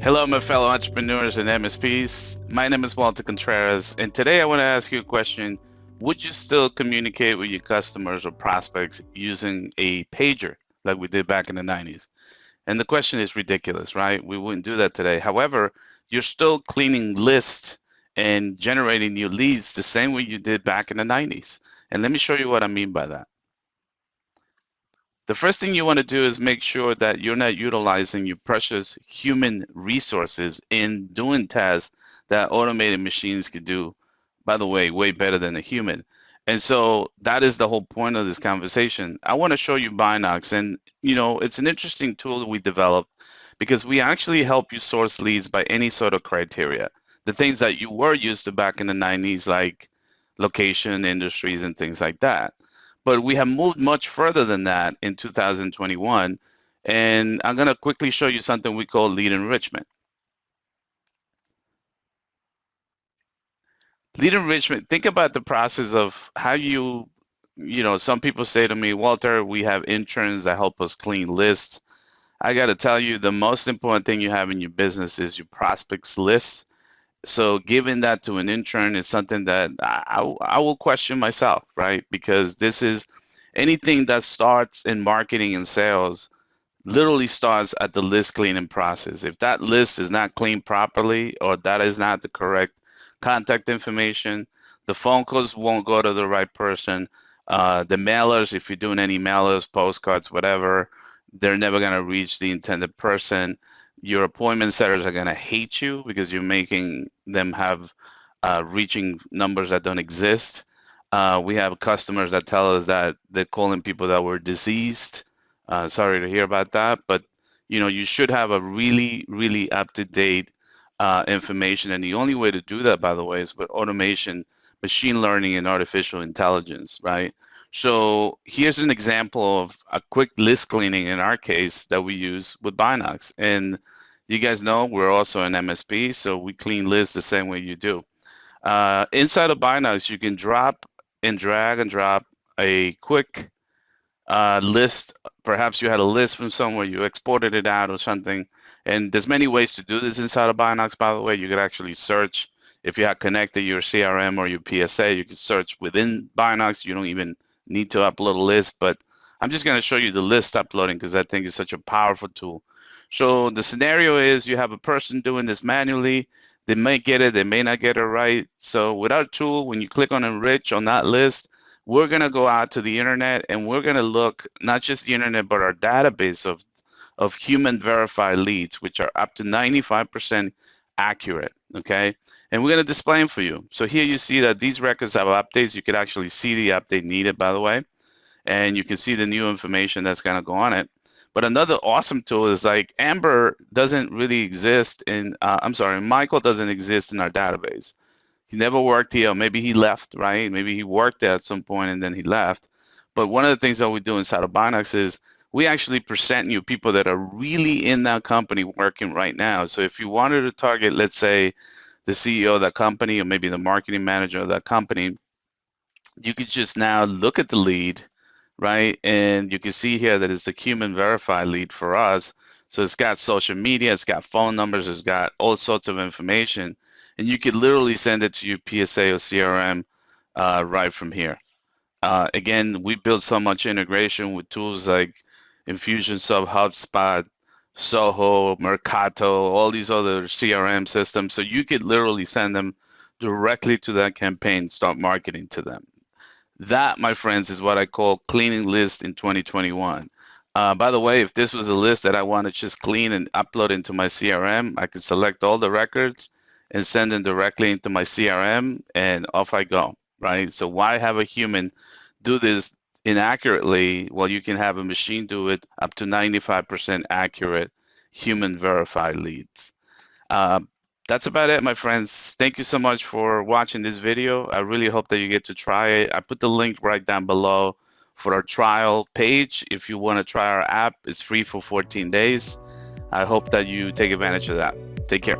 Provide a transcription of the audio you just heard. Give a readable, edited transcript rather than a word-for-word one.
Hello, my fellow entrepreneurs and MSPs. My name is Walter Contreras, and today I want to ask you a question. Would you still communicate with your customers or prospects using a pager like we did back in the 90s? And the question is ridiculous, right? We wouldn't do that today. However, you're still cleaning lists and generating new leads the same way you did back in the 90s. And let me show you what I mean by that. The first thing you want to do is make sure that you're not utilizing your precious human resources in doing tasks that automated machines could do, by the way, way better than a human. And so that is the whole point of this conversation. I want to show you Binox, and it's an interesting tool that we developed because we actually help you source leads by any sort of criteria. The things that you were used to back in the 90s, like location, industries, and things like that. But we have moved much further than that in 2021. And I'm going to quickly show you something we call lead enrichment. Lead enrichment, think about the process of how some people say to me, Walter, we have interns that help us clean lists. I got to tell you, the most important thing you have in your business is your prospects list. So giving that to an intern is something that I will question myself, right? Because this is anything that starts in marketing and sales literally starts at the list cleaning process. If that list is not cleaned properly or that is not the correct contact information, the phone calls won't go to the right person. The mailers, if you're doing any mailers, postcards, whatever, they're never going to reach the intended person. Your appointment setters are going to hate you because you're making them have reaching numbers that don't exist. We have customers that tell us that they're calling people that were deceased. Sorry to hear about that, but you should have a really, really up-to-date information. And the only way to do that, by the way, is with automation, machine learning, and artificial intelligence, right? So here's an example of a quick list cleaning in our case that we use with Binox. And you guys know we're also an MSP, so we clean lists the same way you do. Inside of Binox, you can drop and drag and drop a quick list. Perhaps you had a list from somewhere, you exported it out or something. And there's many ways to do this inside of Binox, by the way. You could actually search. If you have connected your CRM or your PSA, you can search within Binox. You don't even need to upload a list, but I'm just going to show you the list uploading because I think it's such a powerful tool. So the scenario is you have a person doing this manually. They may get it, they may not get it right. So with our tool, when you click on enrich on that list, we're going to go out to the internet and we're going to look not just the internet, but our database of human verified leads, which are up to 95% accurate, okay? And we're going to display them for you. So here you see that these records have updates. You could actually see the update needed, by the way, and you can see the new information that's going to go on it. But another awesome tool is like Amber doesn't really exist in, Michael doesn't exist in our database. He never worked here. Maybe he left, right? Maybe he worked there at some point and then he left. But one of the things that we do inside of Binox is we actually present you people that are really in that company working right now. So if you wanted to target, let's say, the CEO of that company or maybe the marketing manager of that company, you could just now look at the lead, right? And you can see here that it's a human verified lead for us. So it's got social media, it's got phone numbers, it's got all sorts of information. And you could literally send it to your PSA or CRM right from here. Again, we built so much integration with tools like Infusionsoft, HubSpot, Soho, Mercato, all these other CRM systems. So you could literally send them directly to that campaign, start marketing to them. That, my friends, is what I call cleaning list in 2021. By the way, if this was a list that I want to just clean and upload into my CRM, I could select all the records and send them directly into my CRM and off I go, right? So why have a human do this inaccurately? Well, you can have a machine do it up to 95% accurate human verified leads. That's about it, my friends. Thank you so much for watching this video. I really hope that you get to try it. I put the link right down below for our trial page. If you want to try our app, it's free for 14 days. I hope that you take advantage of that. Take care.